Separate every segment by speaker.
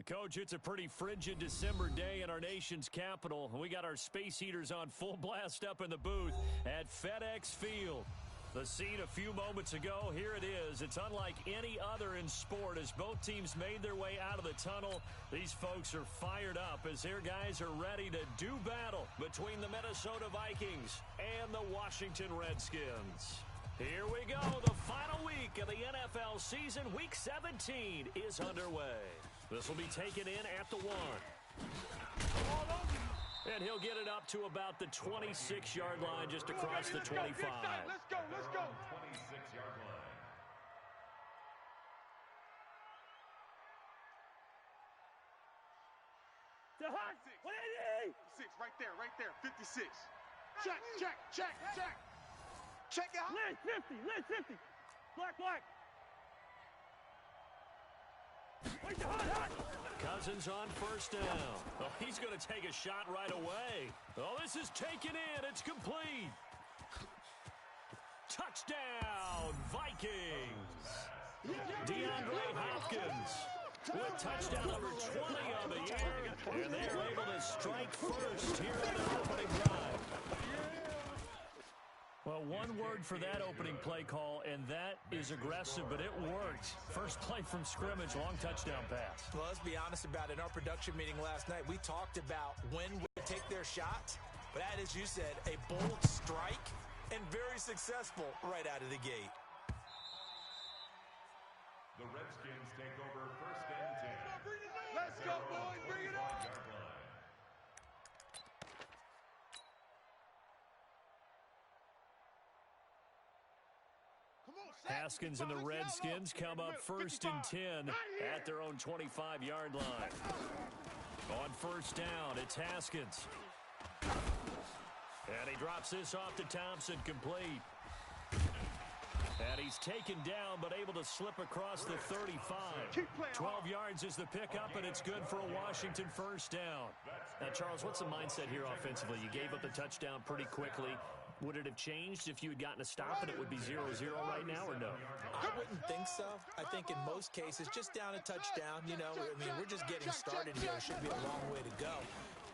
Speaker 1: Coach, it's a pretty frigid December day in our nation's capital. We got our space heaters on full blast up in the booth at FedEx Field. The scene a few moments ago, here it is. It's unlike any other in sport as both teams made their way out of the tunnel. These folks are fired up as their guys are ready to do battle between the Minnesota Vikings and the Washington Redskins. Here we go. The final week of the NFL season, Week 17, is underway. This will be taken in at the 1. And he'll get it up to about the 26-yard line just across the 25.
Speaker 2: Let's go.
Speaker 3: 26-yard line.
Speaker 2: Six, right there. 56. Check. Check out.
Speaker 4: Lid 50. Black. Hot.
Speaker 1: Cousins on first down. Oh, he's going to take a shot right away. Oh, this is taken in. It's complete. Touchdown, Vikings. DeAndre Hopkins with touchdown number 20 on the year. And they're able to strike first here on the opening drive. Well, one word for that opening play call, and that is aggressive, but it worked. First play from scrimmage, long touchdown pass.
Speaker 5: Well, let's be honest about it. In our production meeting last night, we talked about when we take their shots, but that, as you said, a bold strike and very successful right out of the gate.
Speaker 3: The Redskins take over first and 10.
Speaker 2: Let's go, boys. Bring it on.
Speaker 1: Haskins and the Redskins come up first and 10 at their own 25-yard line. On first down, it's Haskins. And he drops this off to Thompson, complete. And he's taken down, but able to slip across the 35. 12 yards is the pickup, and it's good for a Washington first down. Now, Charles, what's the mindset here offensively? You gave up the touchdown pretty quickly. Would it have changed if you had gotten a stop and it would be 0-0 right now, or no?
Speaker 5: I wouldn't think so. I think in most cases, just down a touchdown, we're just getting started here. It should be a long way to go.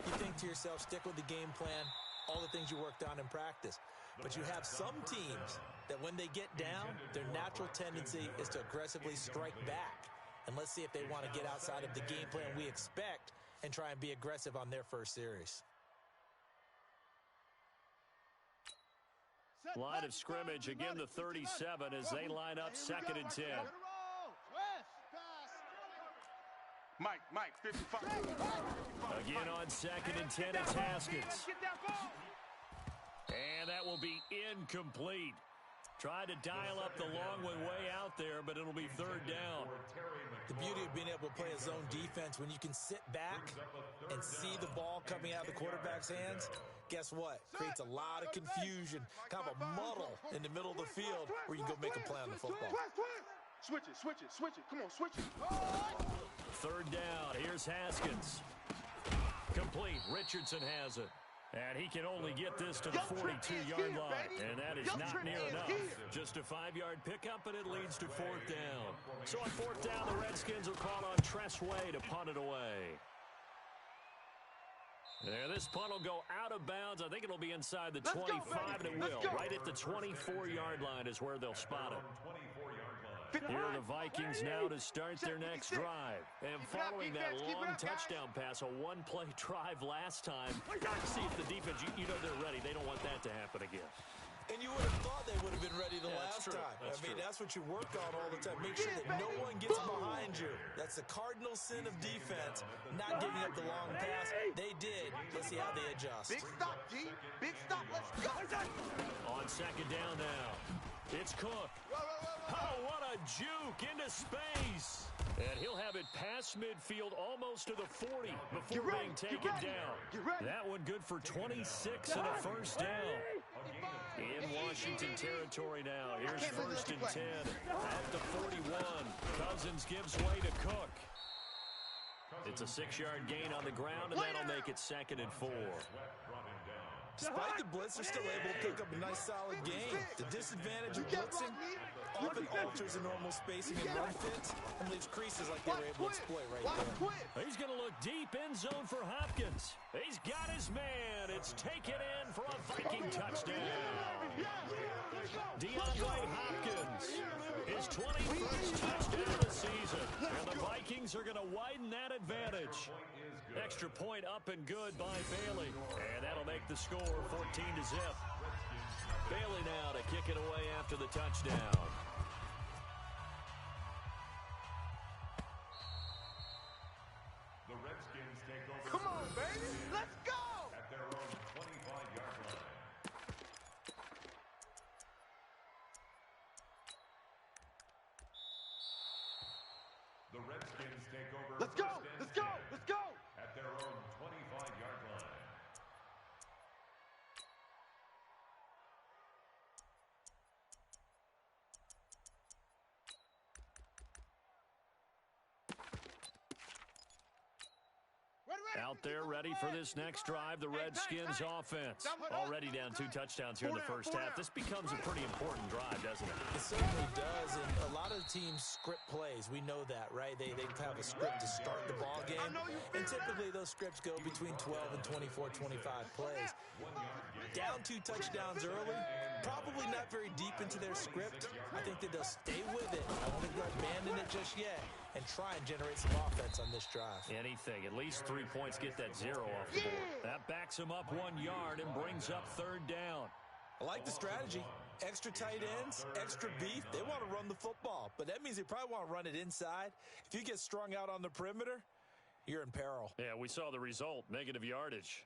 Speaker 5: You think to yourself, stick with the game plan, all the things you worked on in practice. But you have some teams that when they get down, their natural tendency is to aggressively strike back. And let's see if they want to get outside of the game plan we expect and try and be aggressive on their first series.
Speaker 1: Line of scrimmage, again the 37 as they line up second and 10.
Speaker 2: Mike, 55.
Speaker 1: Again on second and 10, it's Haskins. And that will be incomplete. Tried to dial up the long way out there, but it'll be third down.
Speaker 5: The beauty of being able to play a zone defense, when you can sit back and see the ball coming out of the quarterback's hands, guess what? Creates a lot of confusion, kind of a muddle in the middle of the field where you can go make a play on the football.
Speaker 2: Switch it. Come on, switch it.
Speaker 1: Third down. Here's Haskins. Complete. Richardson has it. And he can only get this to the 42-yard line. And that is not near enough. Just a 5-yard pickup, and it leads to fourth down. So on fourth down, the Redskins will call on Tress Way to punt it away. There, this punt will go out of bounds. I think it'll be inside the 25, and it will. Right at the 24-yard line is where they'll spot it. Here are the Vikings now to start their next drive. And following that long touchdown pass, a one-play drive last time, see if the defense, you know they're ready. They don't want that to happen again.
Speaker 5: And you would have thought they would have been ready the last time. That's what you work on all the time. Make sure that no one gets behind you. That's the cardinal sin of defense, not giving up the long pass. They did. Let's see how they adjust.
Speaker 2: Big stop, G. Big stop. Let's go.
Speaker 1: On second down now, it's Cook. Oh, what a juke into space. And he'll have it past midfield almost to the 40 before being taken down. That one good for 26 and a first down. In Washington territory now. Here's first and 10 at the 41. Cousins gives way to Cook. It's a 6-yard gain on the ground, and that'll make it second and 4.
Speaker 5: Despite the blitz, they're still able to pick up a nice solid gain. The disadvantage of blitzing often alters the normal spacing and run fits and leaves creases like they were able to exploit right there.
Speaker 1: He's going to look deep end zone for Hopkins. He's got his man. It's taken in for a Viking touchdown. DeAndre Hopkins, his 21st touchdown of the season. And the Vikings are going to widen that advantage. Extra point up and good by Bailey. And that'll make the score 14-0. Bailey now to kick it away after the touchdown.
Speaker 3: The Redskins take over.
Speaker 2: Come on, baby. Let's go.
Speaker 3: At their own 25-yard line. The Redskins take over.
Speaker 2: Let's go.
Speaker 3: first and
Speaker 2: Let's go.
Speaker 3: 10
Speaker 2: Let's go.
Speaker 3: At their own 25-yard line.
Speaker 1: Out there ready for this next drive, the Redskins offense. Already down 2 touchdowns here in the first half. This becomes a pretty important drive, doesn't it?
Speaker 5: It certainly does, and a lot of teams script plays. We know that, right? They have a script to start the ball game, and typically those scripts go between 12 and 24, 25 plays. Down 2 touchdowns early, probably not very deep into their script. I think that they'll stay with it. I don't think they'll abandon it just yet and try and generate some offense on this drive.
Speaker 1: Anything. At least 3 points, get that 0 off the board. That backs him up 1 yard and brings up 3rd down.
Speaker 5: I like the strategy. Extra tight ends, extra beef. They want to run the football, but that means they probably want to run it inside. If you get strung out on the perimeter, you're in peril.
Speaker 1: Yeah, we saw the result. Negative yardage.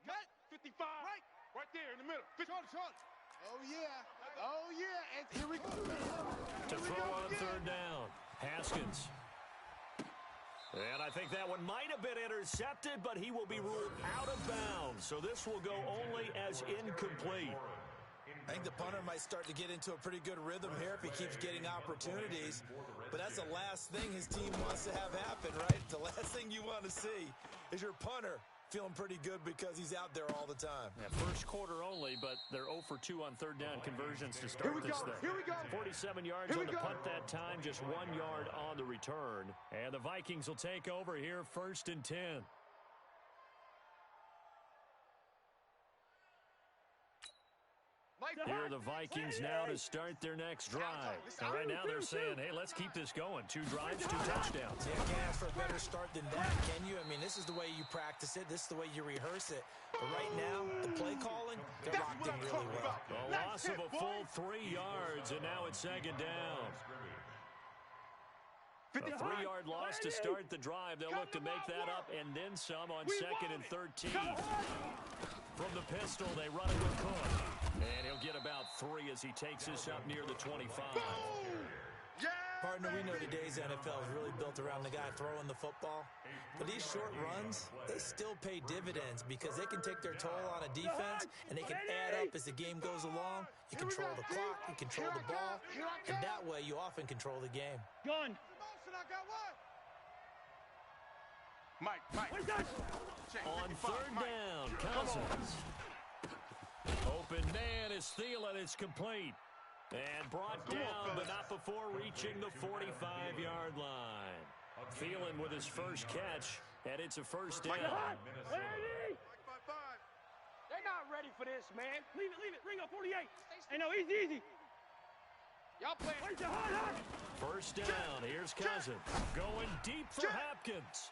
Speaker 2: Okay. 55. Right there in the middle. Charlie. Oh, yeah. Oh, yeah. And here we go.
Speaker 1: To throw on 3rd down. Haskins. And I think that one might have been intercepted, but he will be ruled out of bounds. So this will go only as incomplete.
Speaker 5: I think the punter might start to get into a pretty good rhythm here if he keeps getting opportunities. But that's the last thing his team wants to have happen, right? The last thing you want to see is your punter feeling pretty good because he's out there all the time.
Speaker 1: Yeah, first quarter only, but they're 0 for 2 on 3rd down conversions to start this thing.
Speaker 2: Here we go.
Speaker 1: 47 yards on the punt that time, just 1 yard on the return. And the Vikings will take over here 1st and 10. Here are the Vikings now to start their next drive. And right now they're saying, hey, let's keep this going. 2 drives, 2 touchdowns.
Speaker 5: Yeah, you can't ask for a better start than that, can you? I mean, this is the way you practice it. This is the way you rehearse it. But right now, the play calling, they're locked in really well.
Speaker 1: A loss of a full 3 yards, and now it's 2nd down. A 3-yard loss to start the drive. They'll look to make that up and then some on 2nd and 13. From the pistol, they run it with Cook. And he'll get about 3 as he takes this up near the 25.
Speaker 5: Partner, we know today's NFL is really built around the guy throwing the football. But these short runs, they still pay dividends because they can take their toll on a defense and they can add up as the game goes along. You control the clock, you control the ball, and that way you often control the game.
Speaker 4: Gun.
Speaker 2: Mike.
Speaker 1: On 3rd down, Cousins. Open man is Thielen. It's complete. And brought down, but not before reaching the 45-yard line. Thielen with his first catch, and it's a 1st down.
Speaker 4: Ready? They're not ready for this, man. Leave it. Ring up 48. Hey, no, easy. Y'all play. Where's the hot?
Speaker 1: 1st down. Here's Cousins. Going deep for Hopkins.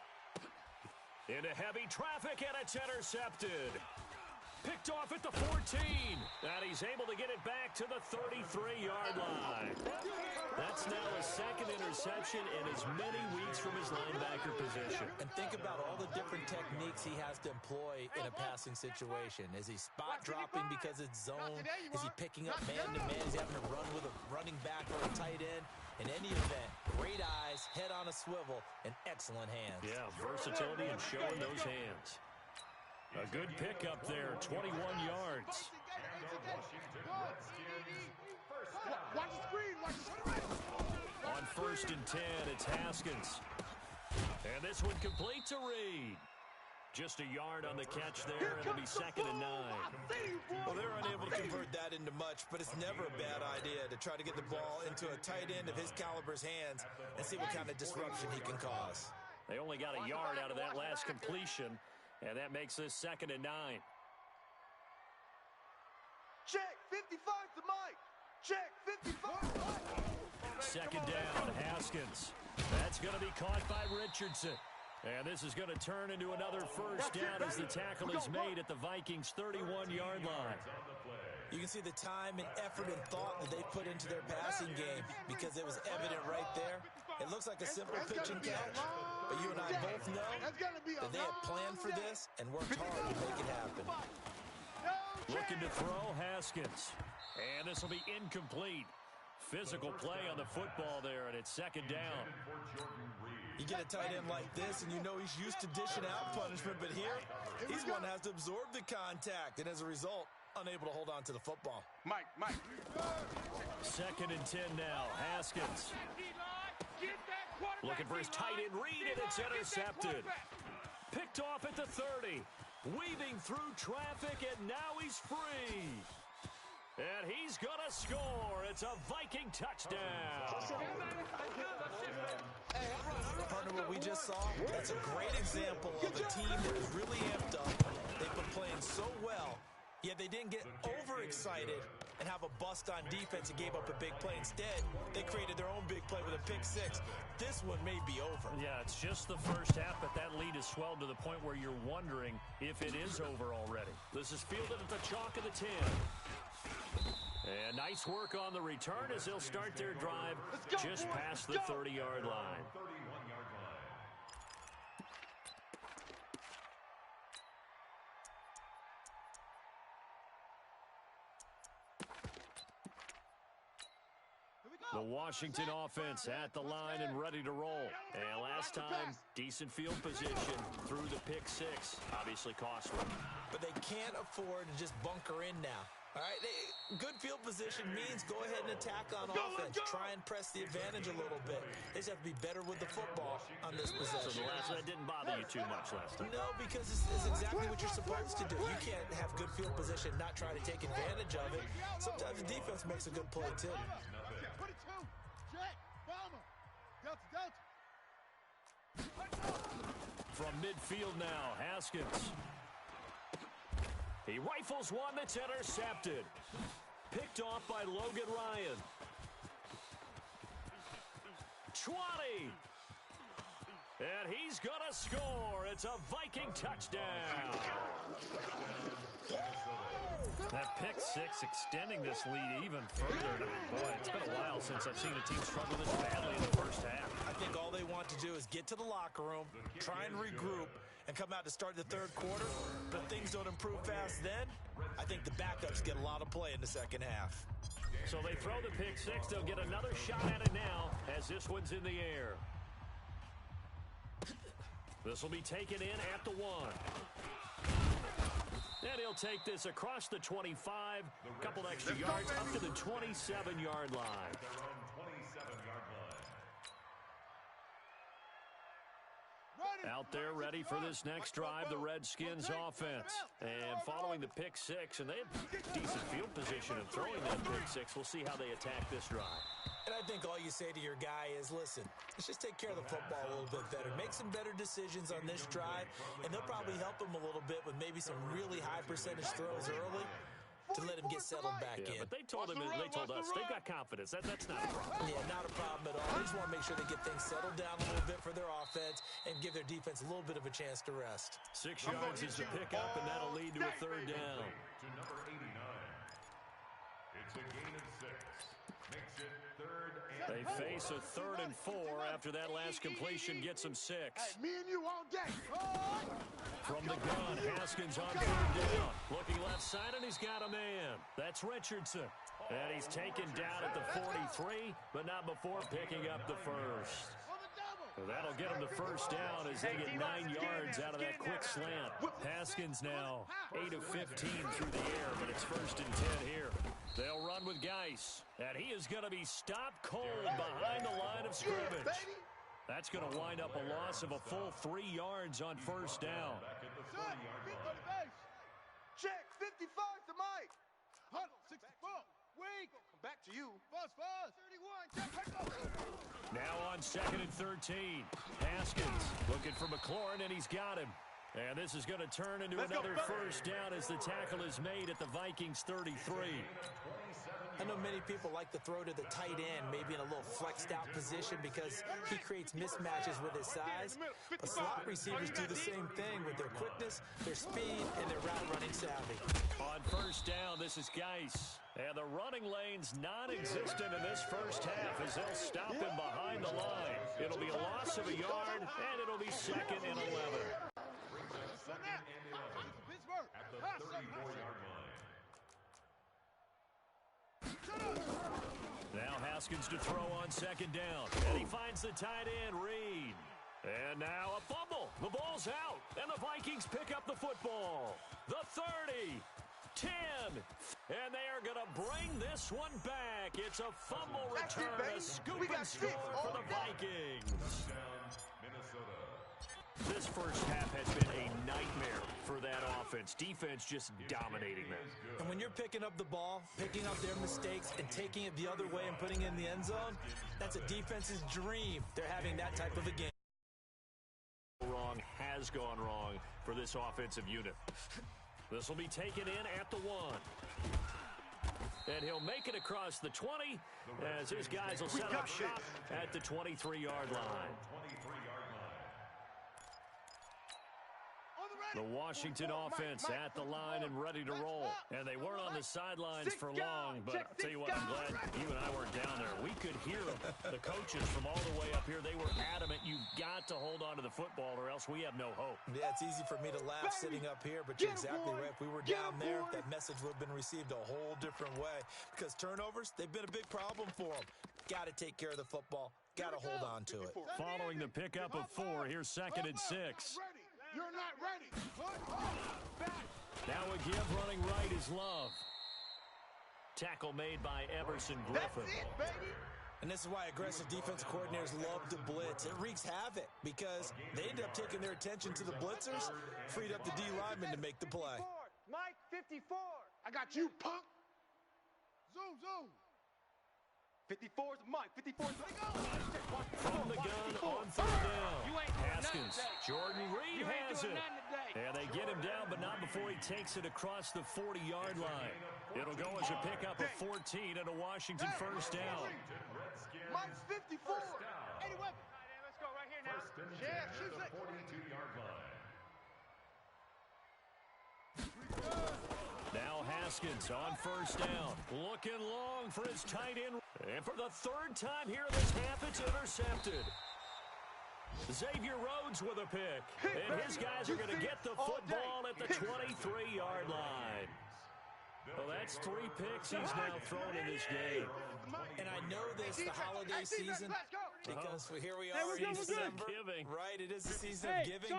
Speaker 1: Into heavy traffic, and it's intercepted. Picked off at the 14. And he's able to get it back to the 33-yard line. That's now his 2nd interception in as many weeks from his linebacker position.
Speaker 5: And think about all the different techniques he has to employ in a passing situation. Is he spot dropping because it's zone? Is he picking up man-to-man? Is he having to run with a running back or a tight end? In any event, great eyes, head on a swivel, and excellent hands.
Speaker 1: Yeah, versatility and showing those hands. A good pickup there, 21 yards.
Speaker 2: Watch the screen.
Speaker 1: On 1st and 10, it's Haskins. And this one complete to Reed. Just a yard on the catch there, and it'll be 2nd and 9.
Speaker 5: Well, they're unable to convert that into much, but it's never a bad idea to try to get the ball into a tight end of his caliber's hands and see what kind of disruption he can cause.
Speaker 1: They only got a yard out of that last completion, and that makes this 2nd and 9.
Speaker 2: Check, 55 to Mike. Check, 55.
Speaker 1: 2nd down, Haskins. That's going to be caught by Richardson. And this is going to turn into another first down as the tackle is made at the Vikings' 31-yard line.
Speaker 5: You can see the time and effort and thought that they put into their passing game because it was evident right there. It looks like a simple pitch and catch, but you and I both know that they have planned for this and worked hard to make it happen.
Speaker 1: Looking to throw, Haskins. And this will be incomplete. Physical play on the football there, and it's 2nd down.
Speaker 5: You get a tight end like this, and you know he's used to dishing out punishment, but here, he's one that has to absorb the contact, and as a result, unable to hold on to the football.
Speaker 2: Mike.
Speaker 1: 2nd and 10 now, Haskins. Looking for his tight end read, and it's intercepted. Picked off at the 30. Weaving through traffic, and now he's free. And he's going to score. It's a Viking touchdown.
Speaker 5: Partner, what we just saw, that's a great example of a team that is really amped up. They've been playing so well, yet they didn't get overexcited and have a bust on defense and gave up a big play. Instead, they created their own big play with a pick six. This one may be over.
Speaker 1: Yeah, it's just the first half, but that lead has swelled to the point where you're wondering if it is over already. This is fielded at the chalk of the 10. And nice work on the return as they'll start their drive just past the 30-yard line. The Washington offense at the line and ready to roll. And last time, decent field position through the pick six. Obviously costly.
Speaker 5: But they can't afford to just bunker in now. All right, good field position means go ahead and attack on offense. Try and press the advantage a little bit. They just have to be better with the football on this possession.
Speaker 1: So the last one didn't bother you too much last time?
Speaker 5: No, because it's exactly what you're supposed to do. You can't have good field position and not try to take advantage of it. Sometimes the defense makes a good play, too.
Speaker 1: From midfield now, Haskins. He rifles one that's intercepted. Picked off by Logan Ryan. 20. And he's going to score. It's a Viking touchdown. That pick six extending this lead even further. Boy, it's been a while since I've seen a team struggle this badly in the first half.
Speaker 5: I think all they want to do is get to the locker room, try and regroup, and come out to start the third quarter. But if things don't improve fast then, I think the backups get a lot of play in the second half.
Speaker 1: So they throw the pick six. They'll get another shot at it now as this one's in the air. This will be taken in at the 1. And he'll take this across the 25, a couple extra yards up to the 27-yard line. Out there ready for this next drive, the Redskins offense. And following the pick six, and they have decent field position in throwing that pick six. We'll see how they attack this drive.
Speaker 5: And I think all you say to your guy is, listen, let's just take care of the football a little bit better. Make some better decisions on this drive, and they'll probably help him a little bit with maybe some really high percentage throws early to let him get settled back in.
Speaker 1: But they told us they've got confidence. That's not a problem.
Speaker 5: Yeah, not a problem at all. They just want to make sure they get things settled down a little bit for their offense and give their defense a little bit of a chance to rest.
Speaker 1: 6 yards is the pickup, and that'll lead to a third down.
Speaker 3: To number 89. It's a gain of 6. Makes it 3rd and
Speaker 1: They face a 3rd and 4 after that last completion gets them 6.
Speaker 2: Hey, me and you all day.
Speaker 1: From the gun, Haskins on 3rd down. Looking left side, and he's got a man. That's Richardson. And he's taken down at the 43, but not before picking up the first. So that'll get him the first down as they get 9 yards out of that quick slant. Haskins now 8 of 15 through the air, but it's 1st and 10 here. They'll run with Geis, and he is going to be stopped cold behind the line of scrimmage. That's going to wind up a loss of a full 3 yards on 1st down.
Speaker 2: Check 55 to Mike. 64. Wait. Come back to you. Fuzz. 31. Check.
Speaker 1: Now on 2nd and 13. Haskins looking for McLaurin, and he's got him. And this is going to turn into another first down as the tackle is made at the Vikings 33.
Speaker 5: I know many people like to throw to the tight end, maybe in a little flexed out position because he creates mismatches with his size. But slot receivers do the same thing with their quickness, their speed, and their route running savvy.
Speaker 1: On first down, this is Geis. And the running lane's non-existent in this first half as they'll stop him behind the line. It'll be a loss of a yard, and it'll be 2nd and 11.
Speaker 3: At the 34-yard line.
Speaker 1: Now Haskins to throw on 2nd down. And he finds the tight end, Reed. And now a fumble. The ball's out. And the Vikings pick up the football. The 30. 10. And they are going to bring this one back. It's a fumble return. A scoop and score for the Vikings.
Speaker 3: Minnesota.
Speaker 1: This first half has been a nightmare for that offense. Defense just dominating them.
Speaker 5: And when you're picking up the ball, picking up their mistakes, and taking it the other way and putting it in the end zone, that's a defense's dream. They're having that type of a game.
Speaker 1: Wrong has gone wrong for this offensive unit. This will be taken in at the 1. And he'll make it across the 20 as his guys will set up shop at the 23-yard line. The Washington offense at the line and ready to roll. And they weren't on the sidelines for long, but I'll tell you what, I'm glad you and I weren't down there. We could hear the coaches from all the way up here. They were adamant, you've got to hold on to the football or else we have no hope.
Speaker 5: Yeah, it's easy for me to laugh sitting up here, but you're exactly right. If we were down there, that message would have been received a whole different way. Because turnovers, they've been a big problem for them. Got to take care of the football. Got to hold on to it.
Speaker 1: Following the pickup of 4, here's 2nd and 6.
Speaker 2: You're not ready.
Speaker 1: Now a give running right is Love. Tackle made by Everson Griffin.
Speaker 2: That's it, baby.
Speaker 5: And this is why aggressive defensive coordinators love to blitz. It wreaks havoc because they end up taking their attention to the blitzers, freed up the D lineman to make the play.
Speaker 4: Mike, 54.
Speaker 2: I got you, punk. Zoom. 54's Mike. 54's
Speaker 1: From the gun on 3rd down. Haskins. Jordan Reed has it. And they get him down, but not before he takes it across the 40-yard line. It'll go as a pickup of 14 and a Washington first down.
Speaker 2: Mike's 54.
Speaker 4: Eddie Webb. Let's go right here now.
Speaker 3: Yeah, shoot the 42-yard line.
Speaker 1: Now Haskins on first down. Looking long for his tight end. And for the 3rd time here in this half, it's intercepted. Xavier Rhodes with a pick. And his guys are going to get the football at the 23-yard line. Well, that's 3 picks he's now thrown in this game.
Speaker 5: And I know this, the holiday season, because here we are in December. Right, it is the season of giving.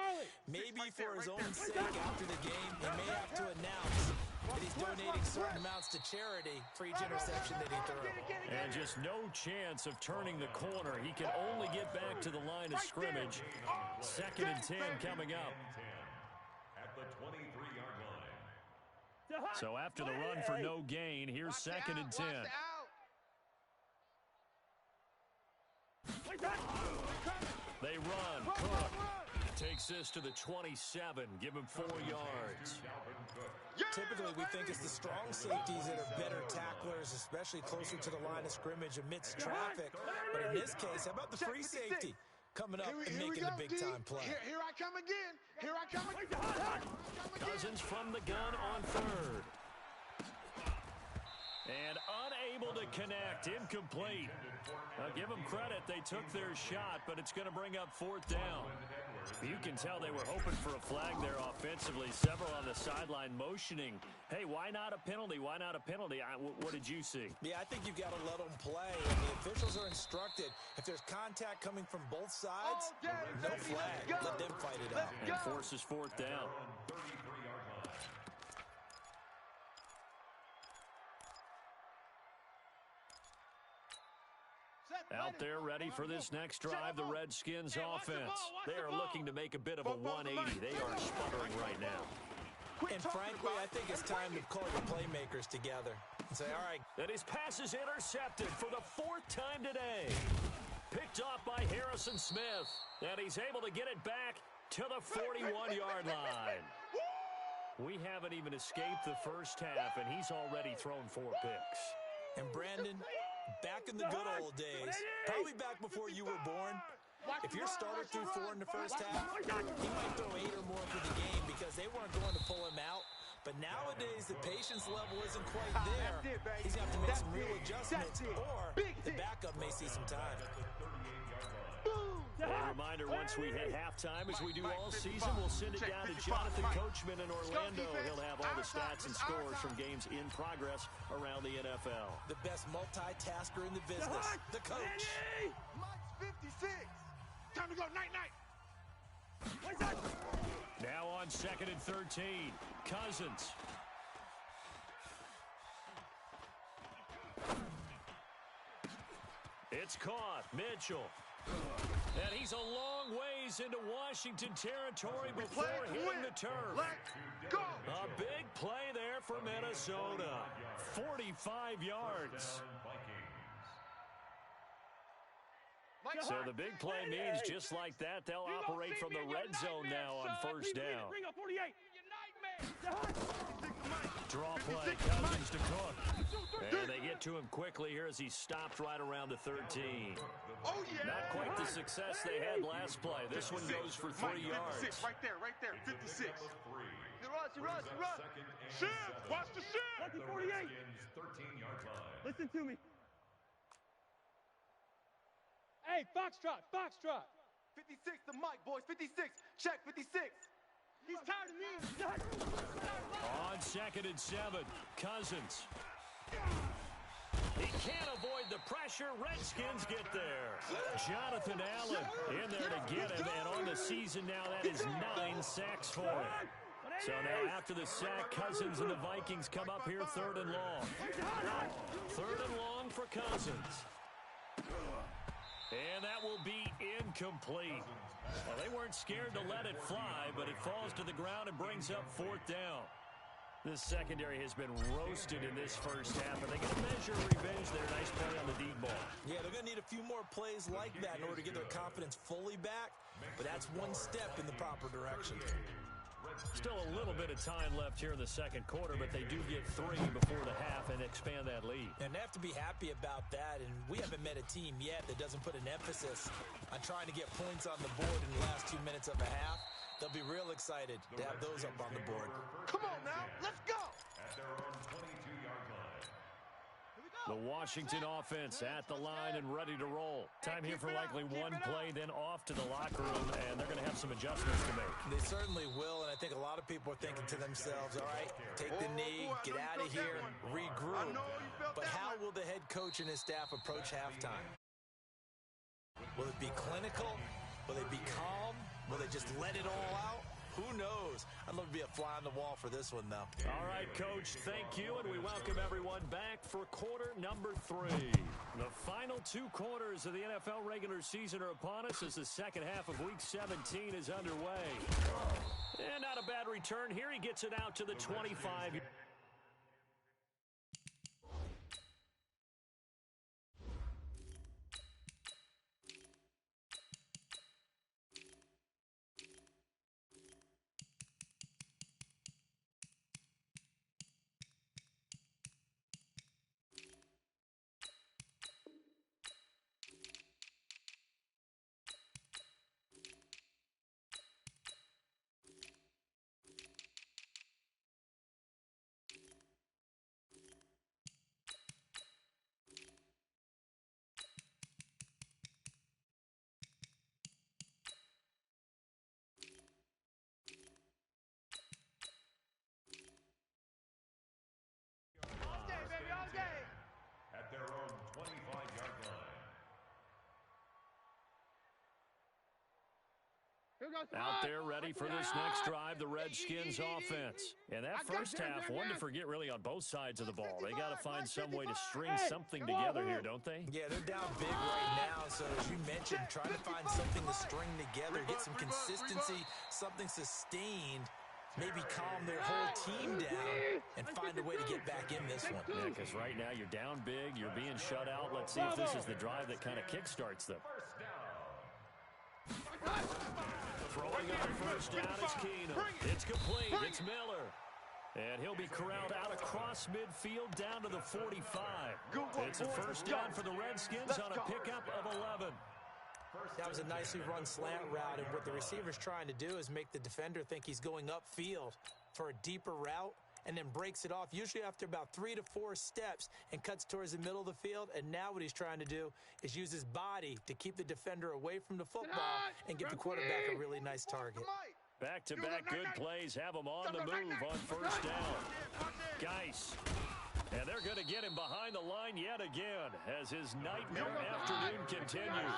Speaker 5: Maybe for his own sake after the game, he may have to announce that he's donating certain amounts to charity for each interception that he threw.
Speaker 1: And just no chance of turning the corner. He can only get back to the line of scrimmage. 2nd and 10 coming up.
Speaker 3: At the 23-yard line.
Speaker 1: So after the run for no gain, here's 2nd and 10. They run. Cook takes this to the 27. Give him 4 yards.
Speaker 5: Typically, we think it's the strong safeties that are better tacklers, especially closer to the line of scrimmage amidst traffic. But in this case, how about the free safety coming up and making the big-time play?
Speaker 2: Here I come again. Here I come again.
Speaker 1: Cousins from the gun on 3rd. And unable to connect. Incomplete. Now, give them credit. They took their shot, but it's going to bring up 4th down. You can tell they were hoping for a flag there offensively. Several on the sideline motioning. Hey, why not a penalty? Why not a penalty? What did you see?
Speaker 5: Yeah, I think you've got to let them play. And the officials are instructed, if there's contact coming from both sides, no flag. Let them fight it out.
Speaker 1: And forces 4th down. Out there ready for this next drive, the Redskins offense. They are looking to make a bit of a 180. They are sputtering right now.
Speaker 5: And frankly, I think it's time to call your playmakers together and say, all right.
Speaker 1: And his pass is intercepted for the 4th time today. Picked off by Harrison Smith. And he's able to get it back to the 41-yard line. We haven't even escaped the first half, and he's already thrown 4 picks.
Speaker 5: And Brandon, back in the good old days, probably back before you were born, if your starter threw 4 in the first half, he might throw 8 or more for the game because they weren't going to pull him out. But nowadays, the patience level isn't quite there. He's going to have to make some real adjustments, or the backup may see some time.
Speaker 1: A reminder, once we hit halftime, as we do all season, we'll send it down to Jonathan Coachman in Orlando. He'll have all the stats and scores from games in progress around the NFL.
Speaker 5: The best multitasker in the business, the coach.
Speaker 2: Mike's 56. Time to go, night-night.
Speaker 1: Now on 2nd and 13, Cousins. It's caught. Mitchell. And he's a long ways into Washington territory before hitting the turf.
Speaker 2: Let's go.
Speaker 1: A big play there for Minnesota. 45 yards. So the big play means just like that, they'll operate from the red zone now on 1st down.
Speaker 4: Bring up 48.
Speaker 1: Draw play, Cousins to Cook. And they get to him quickly here as he stopped right around the 13.
Speaker 2: Oh, yeah.
Speaker 1: Not quite the success they had last play. This one goes for 3 yards.
Speaker 2: 56, right there, 56. Rush. Shift, watch the shift.
Speaker 4: 48.
Speaker 3: 13-yard line.
Speaker 4: Listen to me. Hey, Foxtrot.
Speaker 2: 56 to Mike, boys. 56. Check, 56.
Speaker 4: He's tired of me.
Speaker 1: On 2nd and 7, Cousins. He can't avoid the pressure. Redskins get there. Jonathan Allen in there to get him. And on the season now, that is 9 sacks for him. So now after the sack, Cousins and the Vikings come up here 3rd and long. 3rd and long for Cousins. And that will be incomplete. Well, they weren't scared to let it fly, but it falls to the ground and brings up 4th down. This secondary has been roasted in this first half, and they get a measure of revenge there. Nice play on the deep ball.
Speaker 5: Yeah, they're going to need a few more plays like that in order to get their confidence fully back, but that's one step in the proper direction.
Speaker 1: Still a little bit of time left here in the second quarter, but they do get 3 before the half and expand that lead.
Speaker 5: And they have to be happy about that, and we haven't met a team yet that doesn't put an emphasis on trying to get points on the board in the last 2 minutes of a half. They'll be real excited to have those up on the board.
Speaker 2: Come on now, let's go.
Speaker 3: At their own 22-yard line.
Speaker 1: The Washington offense at the line and ready to roll. Time here for likely one play, then off to the locker room, and they're going to have some adjustments to make.
Speaker 5: They certainly will, and I think a lot of people are thinking to themselves, all right, take the knee, get out of here, regroup. But how will the head coach and his staff approach halftime? Will it be clinical? Will they be calm? Will they just let it all out? Who knows? I'd love to be a fly on the wall for this one, though.
Speaker 1: All right, Coach, thank you, and we welcome everyone back for quarter number 3. The final 2 quarters of the NFL regular season are upon us as the second half of Week 17 is underway. And not a bad return here. He gets it out to the 25. Out there ready for this next drive, the Redskins offense. And that first half, one to forget really on both sides of the ball. They got to find some way to string something together here, don't they?
Speaker 5: Yeah, they're down big right now. So as you mentioned, trying to find something to string together, get some consistency, something sustained, maybe calm their whole team down and find a way to get back in this one.
Speaker 1: Yeah, because right now you're down big, you're being shut out. Let's see if this is the drive that kind of kickstarts them. Throwing on first down is Keenum. It's complete. It's Miller. And he'll be corralled out across midfield down to the 45. It's a first down for the Redskins on a pickup of 11.
Speaker 5: That was a nicely run slant route, and what the receiver's trying to do is make the defender think he's going upfield for a deeper route and then breaks it off, usually after about 3 to 4 steps, and cuts towards the middle of the field. And now what he's trying to do is use his body to keep the defender away from the football and get the quarterback a really nice target.
Speaker 1: Back-to-back good plays have him on the move on first down. Geis. And they're going to get him behind the line yet again as his nightmare afternoon continues.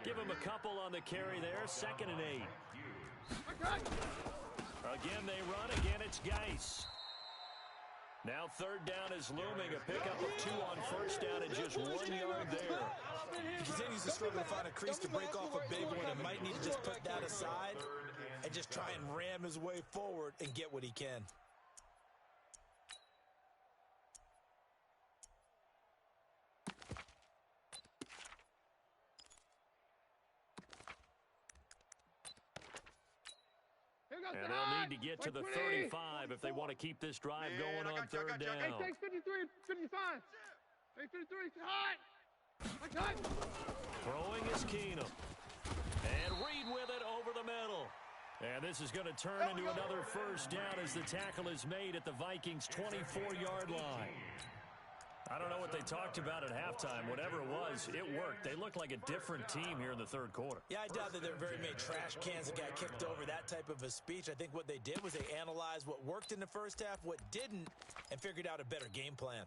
Speaker 1: Give him a couple on the carry there, 2nd and 8. Again they run, again it's Geis. Now 3rd down is looming, a pickup of 2 on first down and just 1 yard there.
Speaker 5: He continues to struggle to find a crease to break off a big one and might need to just put that aside and just try and ram his way forward and get what he can.
Speaker 1: And they'll need to get to the 35 if they want to keep this drive going on 3rd down.
Speaker 4: Hey, take 53, 55. Take 53, hot.
Speaker 1: Throwing is Keenum. And Reed with it over the middle. And this is going to turn into another first down as the tackle is made at the Vikings' 24-yard line. I don't know what they talked about at halftime. Whatever it was, it worked. They looked like a different team here in the 3rd quarter.
Speaker 5: Yeah, I doubt that there were very many trash cans that got kicked over, that type of a speech. I think what they did was they analyzed what worked in the first half, what didn't, and figured out a better game plan.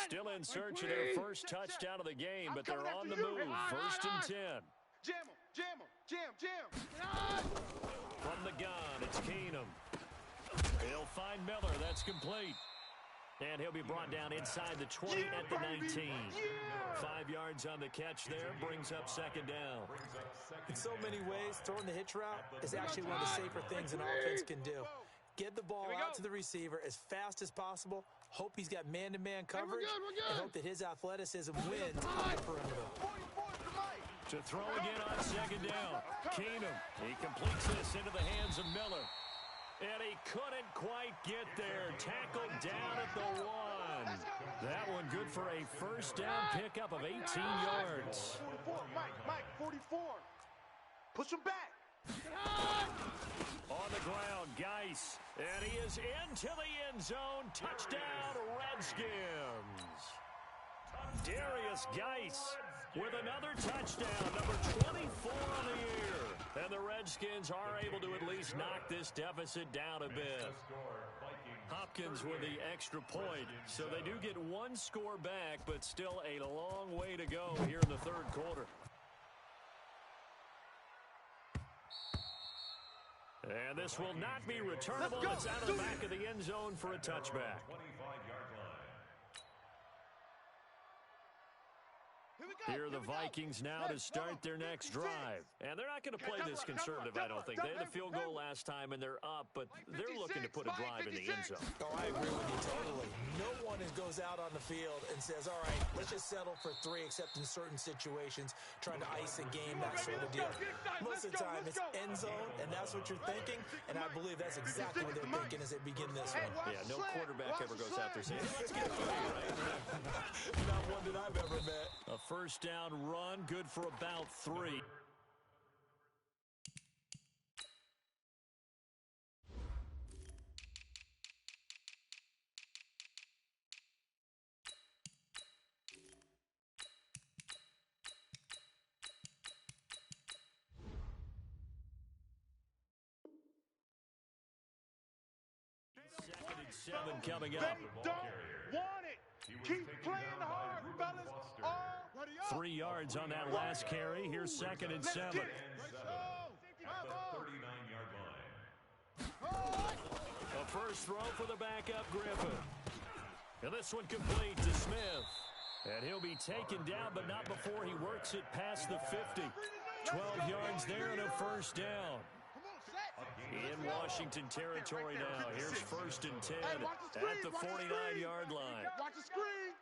Speaker 1: Still in search of their first touchdown of the game, but they're on the move. 1st and 10.
Speaker 2: Jam him, jam.
Speaker 1: From the gun, it's Keenum. He'll find Miller. That's complete. And he'll be brought down inside the 20 at the 19. 5 yards on the catch there, brings up 2nd down.
Speaker 5: In so many ways, throwing the hitch route is actually one of the safer things an offense can do. Get the ball out to the receiver as fast as possible, hope he's got man-to-man coverage, and hope that his athleticism wins on the perimeter.
Speaker 1: To throw again on 2nd down. Keenum, he completes this into the hands of Miller. And he couldn't quite get there. Tackled down at the 1. That one good for a first down pickup of 18 yards.
Speaker 2: 44, Mike, 44. Push him back.
Speaker 1: On the ground, Geis. And he is into the end zone. Touchdown, Redskins. Darius Geis with another touchdown, number 24 on the year. And the Redskins are able to at least knock this deficit down a bit. Hopkins with the extra point, so they do get 1 score back, but still a long way to go here in the 3rd quarter. And this will not be returnable. It's out of the back of the end zone for a touchback. Here are the Vikings now to start their next drive. And they're not going to play this conservative, I don't think. They had a field goal last time, and they're up, but they're looking to put a drive in the end zone.
Speaker 5: Oh, I agree with you totally. No one goes out on the field and says, all right, let's just settle for 3, except in certain situations, trying to ice a game, that sort of deal. Most of the time, it's end zone, and that's what you're thinking, and I believe that's exactly what they're thinking as they begin this one.
Speaker 1: Yeah, no quarterback ever goes out there saying, let's get 3, right?
Speaker 5: Not one that I've ever met.
Speaker 1: A first down run, good for about 3. Second and 7 coming up.
Speaker 2: They don't want it. Keep playing hard, fellas.
Speaker 1: 3 yards on that last carry. Here's 2nd and 7.
Speaker 2: Let's go.
Speaker 1: first throw for the backup Griffin. And this one complete to Smith. And he'll be taken down, but not before he works it past the 50. 12 yards there and a first down. In Washington territory now. Here's 1st and 10 at the 49-yard line.
Speaker 2: Watch the screen.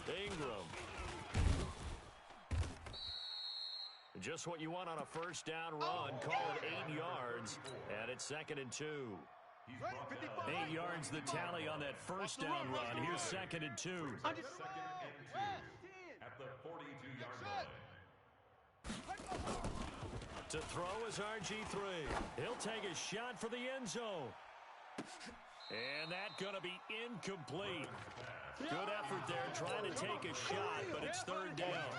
Speaker 1: Ingram. Just what you want on a first down run. Call it 8 yards, and it's 2nd and 2. 8 yards the tally on that first down run. Here's 2nd and 2.
Speaker 3: 2nd and 2 at the 42-yard line.
Speaker 1: To throw is RG3. He'll take a shot for the end zone. And that's going to be incomplete. Good effort there trying to take a shot, but it's 3rd down.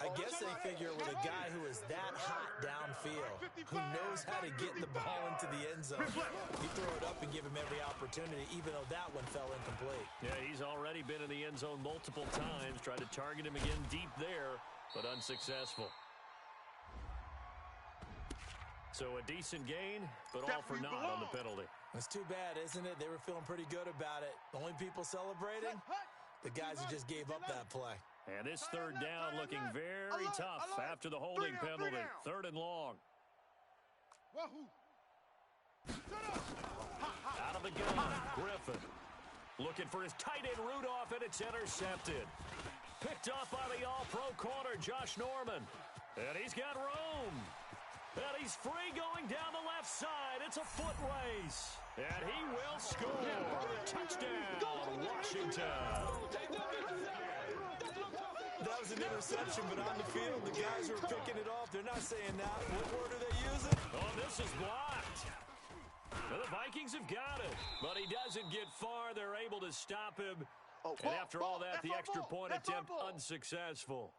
Speaker 5: I guess they figure with a guy who is that hot downfield, who knows how to get the ball into the end zone, you throw it up and give him every opportunity, even though that one fell incomplete.
Speaker 1: Yeah, he's already been in the end zone multiple times, tried to target him again deep there, but unsuccessful. So a decent gain, but all for naught on the penalty.
Speaker 5: It's too bad, isn't it? They were feeling pretty good about it. The only people celebrating, the guys who just gave up that play.
Speaker 1: And this 3rd down looking very tough after the holding penalty. 3rd and long. Out of the gun, Griffin. Looking for his tight end Rudolph, and it's intercepted. Picked off by the all-pro corner, Josh Norman. And he's got room. And he's free going down the left side. It's a foot race. And he will score. Touchdown, Washington.
Speaker 5: That was an interception, but on the field, the guys who are picking it off, they're not saying that. What word are they using?
Speaker 1: Oh, this is blocked. Well, the Vikings have got it, but he doesn't get far. They're able to stop him. And after all that, the extra point attempt unsuccessful.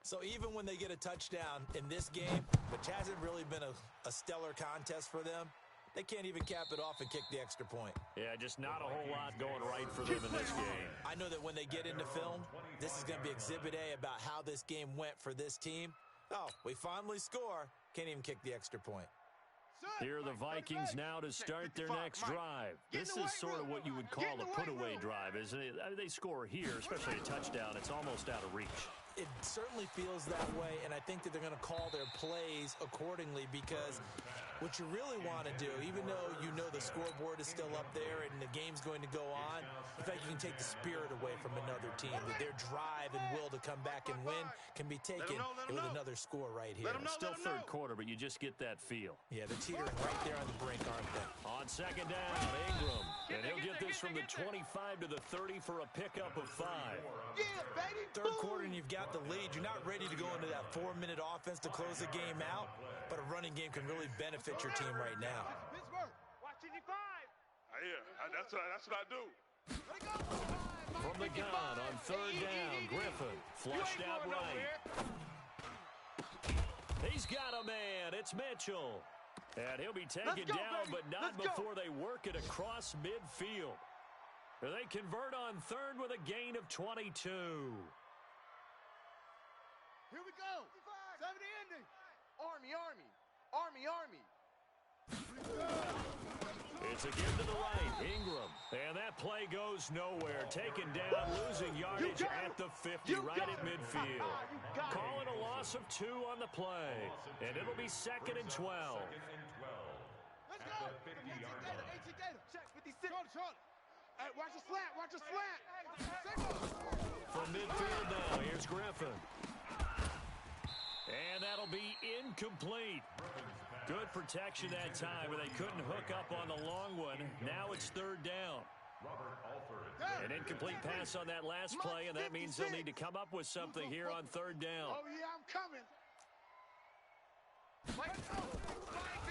Speaker 5: So even when they get a touchdown in this game, which hasn't really been a stellar contest for them, they can't even cap it off and kick the extra point.
Speaker 1: Yeah, just not a whole lot going right for them in this game.
Speaker 5: I know that when they get into film, this is going to be Exhibit A about how this game went for this team. Oh, we finally score. Can't even kick the extra point.
Speaker 1: Here are the Vikings now to start their next drive. This is sort of what you would call a put-away drive, isn't it? I mean, they score here, especially a touchdown. It's almost out of reach.
Speaker 5: It certainly feels that way, and I think that they're going to call their plays accordingly because what you really want to do, even though you know the scoreboard is still up there and the game's going to go on, in fact, you can take the spirit away from another team. That their drive and will to come back and win can be taken with another score right here.
Speaker 1: Still 3rd quarter, but you just get that feel.
Speaker 5: Yeah, they're teetering right there on the brink, aren't they?
Speaker 1: On 2nd down, Ingram. And he'll get this from the 25 to the 30 for a pickup of 5.
Speaker 2: Yeah, baby.
Speaker 5: 3rd quarter and you've got the lead. You're not ready to go into that 4-minute offense to close the game out, but a running game can really benefit your team right now.
Speaker 4: Watch 55.
Speaker 2: Yeah, that's what I do.
Speaker 1: From the gun on 3rd down, Griffin flushed out right. He's got a man. It's Mitchell. And he'll be taken down, but not before they work it across midfield. They convert on 3rd with a gain of 22.
Speaker 2: Here we go. 70 ending. Army.
Speaker 1: It's a give to the right, Ingram. And that play goes nowhere. Taken down, losing yardage at the 50, right at midfield. Calling a loss of 2 on the play. And it'll be 2nd and 12.
Speaker 2: Let's go. 50-yard line. Check 56. Hey, watch the slant.
Speaker 1: From midfield now, here's Griffin. And that'll be incomplete. Good protection that time, but they couldn't hook up on the long one. Now it's 3rd down. An incomplete pass on that last play, and that means they'll need to come up with something here on 3rd down.
Speaker 2: Oh, yeah, I'm coming.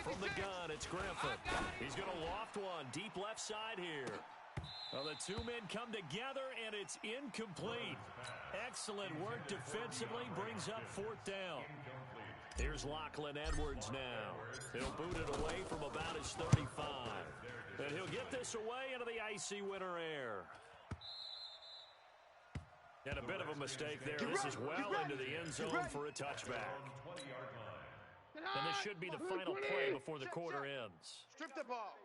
Speaker 1: From the gun, it's Griffin. He's going to loft one deep left side here. Well, the 2 men come together, and it's incomplete. Excellent work defensively, brings up 4th down. Here's Lachlan Edwards now. He'll boot it away from about his 35. And he'll get this away into the icy winter air. And a bit of a mistake there. This is well into the end zone for a touchback. And this should be the final play before the quarter ends.
Speaker 2: Strip the ball.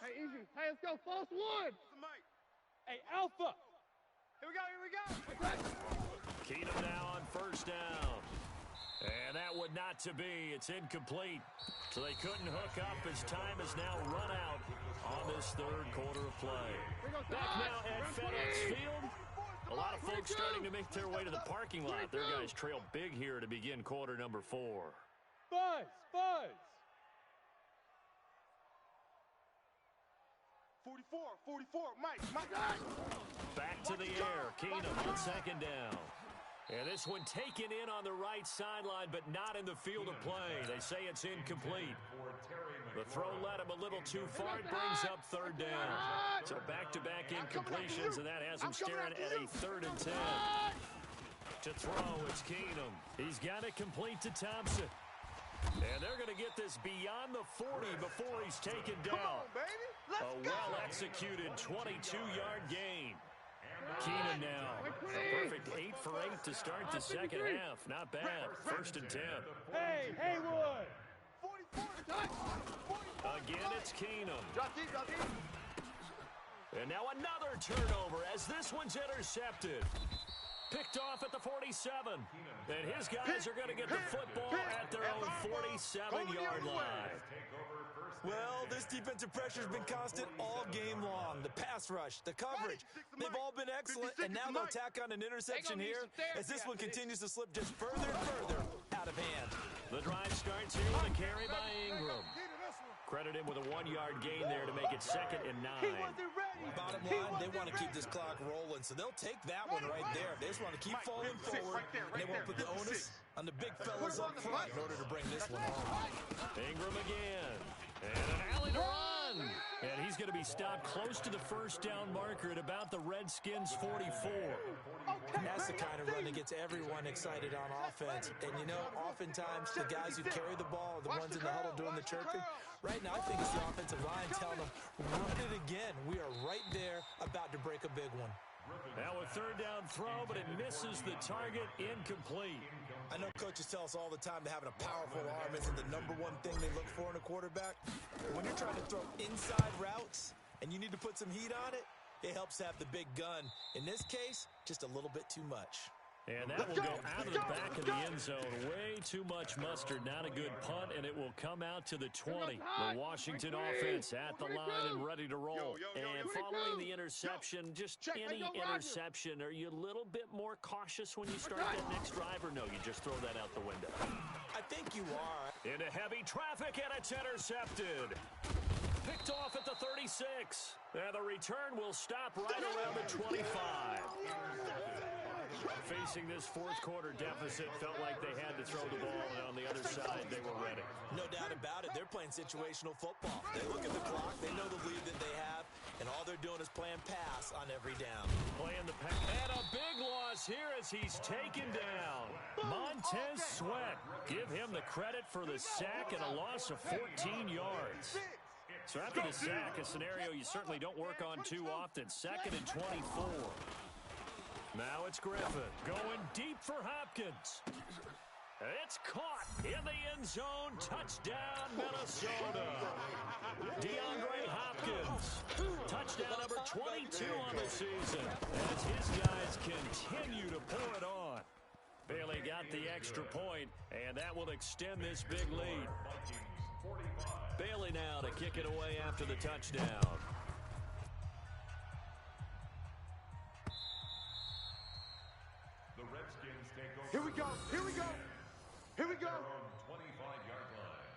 Speaker 4: Hey, easy. Hey, let's go. False one. Hey, Alpha. Here we go.
Speaker 1: Keenum now on first down. And that would not to be. It's incomplete. So they couldn't hook up as time has now run out on this third quarter of play. Back now at FedEx Field. A lot of folks starting to make their way to the parking lot. Their guys trail big here to begin quarter number 4.
Speaker 4: Buzz.
Speaker 2: 44, Mike.
Speaker 1: Back to the air. Keenum on second down. And this one taken in on the right sideline, but not in the field of play. They say it's incomplete. The throw led him a little too far. It brings up third down. So back-to-back incompletions, and that has him staring at a 3rd and 10. To throw, it's Keenum. He's got it complete to Thompson. And they're going to get this beyond the 40 before he's taken down. A well-executed 22-yard gain. Keenum now, a perfect 8 for 8 to start the second half. Not bad. 1st and 10.
Speaker 4: Hey, Haywood.
Speaker 1: Again, it's Keenum. And now another turnover as this one's intercepted. Picked off at the 47. And his guys are going to get the football at their own 47-yard line.
Speaker 5: Well, this defensive pressure has been constant all game long. The pass rush, the coverage, they've all been excellent, and now they'll tack on an interception here as this one continues to slip just further and further out of hand.
Speaker 1: The drive starts here with a carry by Ingram. Credit him with a 1-yard gain there to make it 2nd and 9.
Speaker 5: Bottom line, they want to keep this clock rolling, so they'll take that one right there. They just want to keep falling forward, and they won't put the onus on the big fellas up front in order to bring this one home.
Speaker 1: Ingram again. And an alley to run. And he's going to be stopped close to the first down marker at about the Redskins' 44.
Speaker 5: And that's the kind of run that gets everyone excited on offense. And, you know, oftentimes the guys who carry the ball are the ones in the huddle doing the chirping. Right now, I think it's the offensive line telling them, run it again. We are right there about to break a big one.
Speaker 1: Now a 3rd down throw, but it misses the target. Incomplete.
Speaker 5: I know coaches tell us all the time that having a powerful arm isn't the #1 thing they look for in a quarterback. But when you're trying to throw inside routes and you need to put some heat on it, it helps have the big gun. In this case, just a little bit too much.
Speaker 1: And that will go out of the back of the end zone. Way too much mustard. Not a good punt, and it will come out to the 20. The Washington offense at the line and ready to roll. And following the interception, just any interception, are you a little bit more cautious when you start that next drive, or no, you just throw that out the window?
Speaker 5: I think you are.
Speaker 1: Into heavy traffic, and it's intercepted. Picked off at the 36. And the return will stop right around the 25. Facing this 4th quarter deficit, felt like they had to throw the ball, and on the other side, they were ready.
Speaker 5: No doubt about it. They're playing situational football. They look at the clock. They know the lead that they have, and all they're doing is playing pass on every down.
Speaker 1: Playing the pass. And a big loss here as he's taken down. Montez Sweat. Give him the credit for the sack and a loss of 14 yards. So after the sack, a scenario you certainly don't work on too often. 2nd and 24. Now it's Griffin going deep for Hopkins. It's caught in the end zone. Touchdown, Minnesota. DeAndre Hopkins. Touchdown number 22 on the season as his guys continue to pour it on. Bailey got the extra point, and that will extend this big lead. Bailey now to kick it away after the touchdown.
Speaker 3: The Redskins take over.
Speaker 2: Here we go. Here we go. Here we go.
Speaker 3: Their own 25-yard line.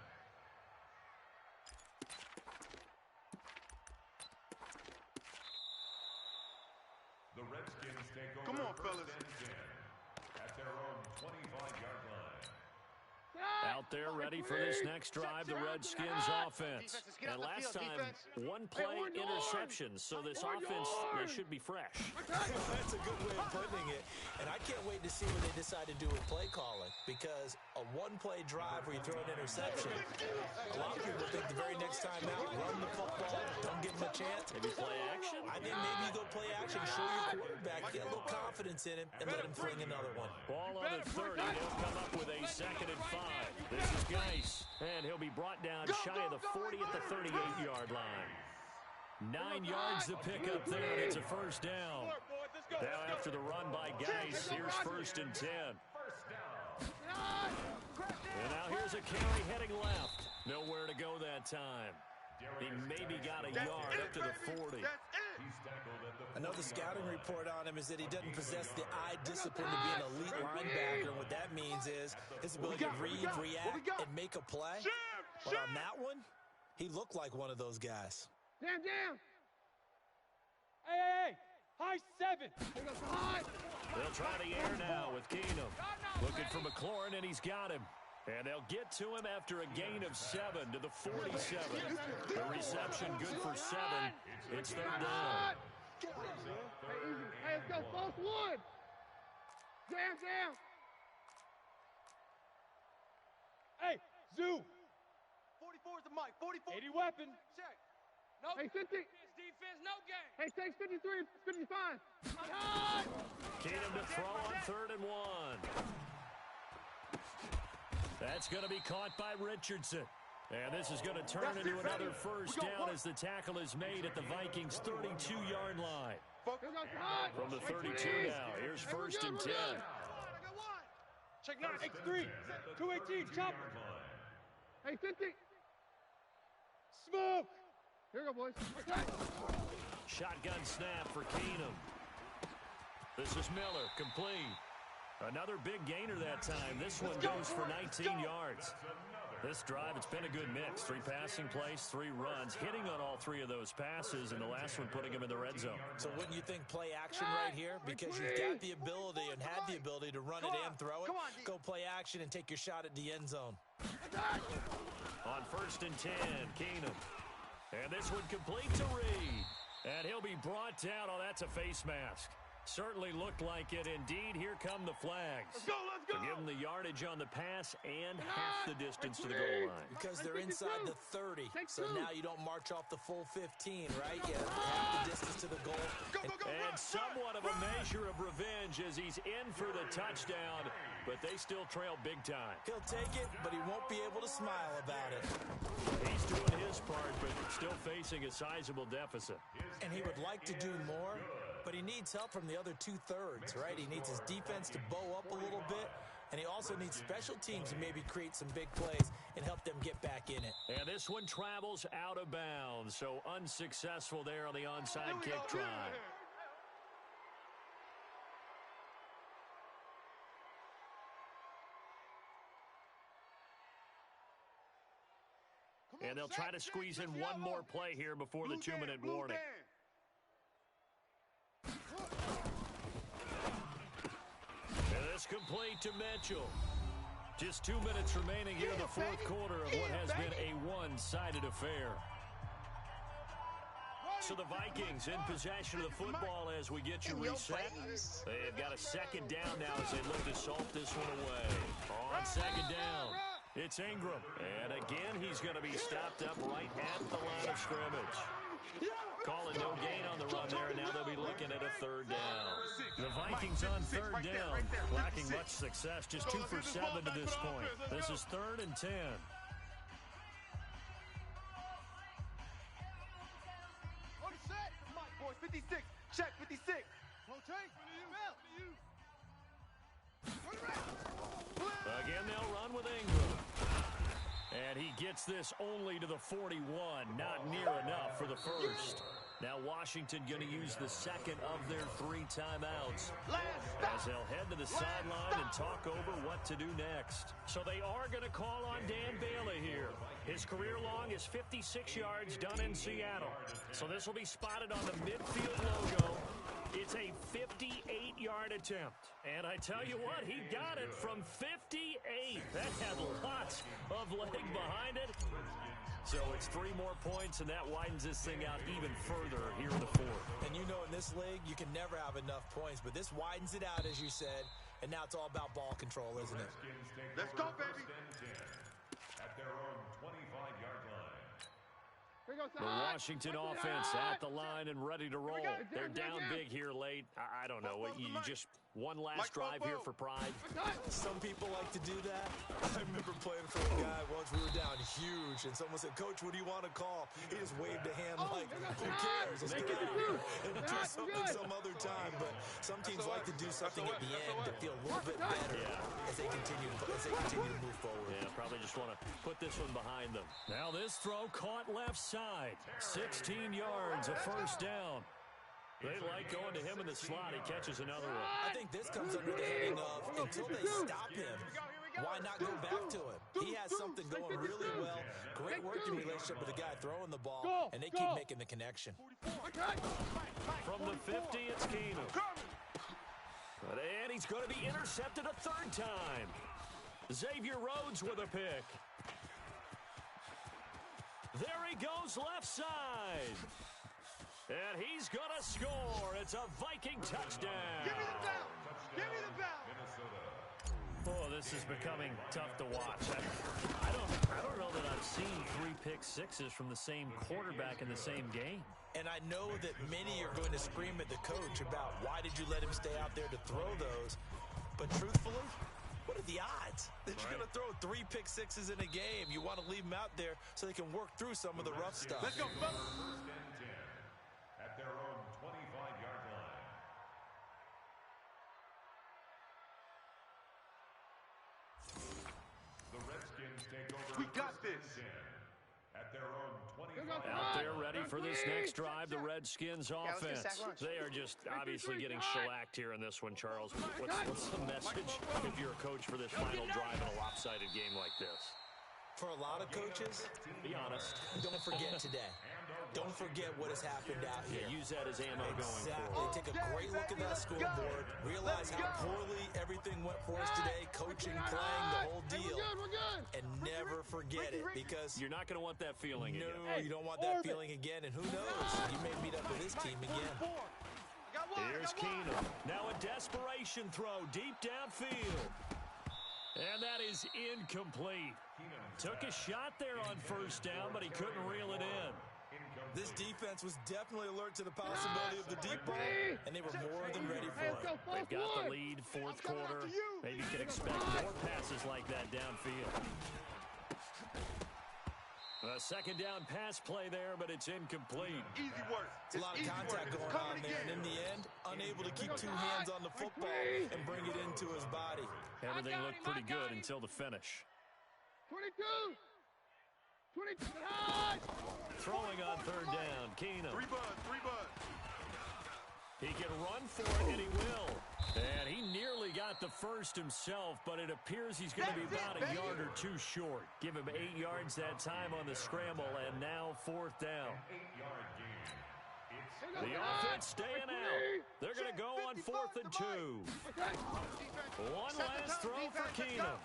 Speaker 3: The Redskins take over.
Speaker 2: Come on, fellas.
Speaker 3: First and 10 at their own 25-yard line.
Speaker 1: Out there ready for this next drive, the Redskins offense. And last time, 1 play interception, so this offense, they should be fresh.
Speaker 5: That's a good way of putting it. And I can't wait to see what they decide to do with play calling, because a 1-play drive where you throw an interception, a lot of people think the very next time out, run the football, don't give them a chance.
Speaker 1: Maybe play action?
Speaker 5: I think maybe you go play action, show your quarterback, get a little confidence in him, and let him fling another one.
Speaker 1: Ball on the 30, they'll come up with a 2nd and 5. This is Geis, and he'll be brought down shy of the 40 at the 38-yard line. 9 yards to pick up there, and it's a first down. Now after the run by Geis, here's 1st and 10. And now here's a carry heading left. Nowhere to go that time. He maybe got a yard up to the 40.
Speaker 5: I know the scouting report on him is that he doesn't possess the eye discipline to be an elite linebacker. And what that means is his ability to read, react, and make a play. But on that one, he looked like one of those guys.
Speaker 4: Down. Hey. High 7.
Speaker 1: They'll try the air now with Keenum. Looking for McLaurin, and he's got him. And they'll get to him after a gain of 7 to the 47. The reception good for 7. It's 3rd down.
Speaker 4: Hey, let's go. False 1. Down. Hey, Zoo.
Speaker 2: 44 is the mic. 44.
Speaker 4: 80 weapon.
Speaker 2: Check.
Speaker 4: No. Hey, 50.
Speaker 6: Defense, no game.
Speaker 4: Hey, takes 53, 55.
Speaker 1: Keenum to throw on 3rd and 1. That's going to be caught by Richardson. And this is going to turn into another first down as the tackle is made at the Vikings' 32-yard line. From the 32 now, here's 1st and 10.
Speaker 4: Check 9, X3, 218, chopper. Hey, 50. Smoke. Here we go, boys.
Speaker 1: Shotgun snap for Keenum. This is Miller, complete. Another big gainer that time. This one goes for 19 yards. This drive, it's been a good mix. 3 passing plays, 3 runs, hitting on all 3 of those passes, and the last one putting him in the red zone. So wouldn't you think play action right here? Because you've got the ability and had the ability to run it and throw it. Go play action and take your shot at the end zone. On 1st and 10, Keenum. And this one complete to Reed. And he'll be brought down. Oh, that's a face mask. Certainly looked like it. Indeed, here come the flags.
Speaker 2: Let's go.
Speaker 1: To give them the yardage on the pass and half the distance to the goal line.
Speaker 5: Because they're inside the 30. So now you don't march off the full 15, right? You have half the distance to the goal.
Speaker 1: And somewhat of a measure of revenge as he's in for the touchdown. But they still trail big time.
Speaker 5: He'll take it, but he won't be able to smile about it.
Speaker 1: He's doing his part, but still facing a sizable deficit.
Speaker 5: And he would like to do more, but he needs help from the other 2/3, right? He needs his defense to bow up a little bit, and he also needs special teams to maybe create some big plays and help them get back in it.
Speaker 1: And this one travels out of bounds, so unsuccessful there on the onside kick try. And they'll try to squeeze in one more play here before the 2-minute warning. And this complete to Mitchell. Just 2 minutes remaining here in the 4th quarter of what has been a one-sided affair. So the Vikings in possession of the football as we get you reset. They've got a 2nd down now as they look to salt this one away. On 2nd down, it's Ingram. And again, he's going to be stopped up right at the line of scrimmage. Calling no gain on the run there, and now they'll be looking at a 3rd down. The Vikings on 3rd down, lacking much success, just 2 for 7 to this point. This is 3rd and 10.
Speaker 2: Set. Mike, boys, 56. Check, 56.
Speaker 1: Again, they'll run with Ingram. And he gets this only to the 41. Not near enough for the first. Now Washington going to use the 2nd of their 3 timeouts as they'll head to the sideline and talk over what to do next. So they are going to call on Dan Bailey here. His career long is 56 yards done in Seattle. So this will be spotted on the midfield logo. It's a 58-yard attempt. And I tell you what, he got it from 58. That had lots of leg behind it. So it's 3 more points, and that widens this thing out even further here in the 4th.
Speaker 5: And you know in this league, you can never have enough points, but this widens it out, as you said, and now it's all about ball control, isn't it?
Speaker 2: Let's go, baby.
Speaker 3: At their own 25-yard line.
Speaker 1: The Washington offense at the line and ready to roll. They're down big here late. I don't know. You just One last drive here for Pride.
Speaker 5: Some people like to do that. I remember playing for a guy once. We were down huge, and someone said, "Coach, what do you want to call?" He just waved a hand like, "Who cares? Let's get out of here and do something some other time." But some teams like to do something at the end to feel a little bit better as they continue to move forward.
Speaker 1: Yeah, probably just want to put this one behind them. Now this throw caught left side. 16 yards, a first down. They like going to him in the slot. He catches another one.
Speaker 5: I think this comes under the heading of, until they stop him, why not go back to him? He has something going really well. Great working relationship with the guy throwing the ball, and they keep making the connection.
Speaker 1: From the 50, it's Keenum. And he's going to be intercepted a third time. Xavier Rhodes with a pick. There he goes left side. And he's going to score. It's a Viking touchdown.
Speaker 2: Give me the ball. Give me the ball.
Speaker 1: Oh, this is becoming tough to watch. I don't know that I've seen 3 pick sixes from the same quarterback in the same game.
Speaker 5: And I know that many are going to scream at the coach about why did you let him stay out there to throw those. But truthfully, what are the odds that you're going to throw 3 pick sixes in a game? You want to leave them out there so they can work through some of the rough stuff.
Speaker 2: Let's go, fellas.
Speaker 3: At their own 25-yard line. The Redskins take over.
Speaker 2: We got this.
Speaker 3: At their own 25.
Speaker 1: Out there ready for this next drive, the Redskins offense. They are just obviously getting shellacked here in this one, Charles. What's the message if you're a coach for this final drive in a lopsided game like this?
Speaker 5: For a lot of coaches,
Speaker 1: Be honest.
Speaker 5: don't forget today. Don't forget what has happened out here.
Speaker 1: Yeah, use that as ammo going
Speaker 5: Exactly.
Speaker 1: forward.
Speaker 5: Take a great look at that scoreboard, realize how poorly everything went for us today, coaching, playing, the whole deal, and never forget it, because
Speaker 1: You're not going to want that feeling again.
Speaker 5: no, you don't want that feeling again, and who knows, you may meet up with this team again.
Speaker 1: Here's Keenum. Now a desperation throw deep downfield. And that is incomplete. Took a shot there on first down, but he couldn't reel it in.
Speaker 5: This defense was definitely alert to the possibility of the deep ball, and they were more than ready for it.
Speaker 1: They've got the lead, fourth quarter. Maybe you can expect more passes like that downfield. A second down pass play there, but it's incomplete.
Speaker 2: Easy work.
Speaker 5: It's a lot of contact going on there, and in the end, unable to keep 2 hands on the football and bring it into his body.
Speaker 1: Everything looked pretty good until the finish.
Speaker 4: 22.
Speaker 1: Throwing on third down, Keenum.
Speaker 2: 3 buds.
Speaker 1: He can run for it, and he will. And he nearly got the first himself, but it appears he's going to be about a yard or 2 short. Give him 8 yards that time on the scramble, and now fourth down.
Speaker 3: 8-yard gain.
Speaker 1: The offense staying out. They're going to go on 4th and 2. One last throw for Keenum.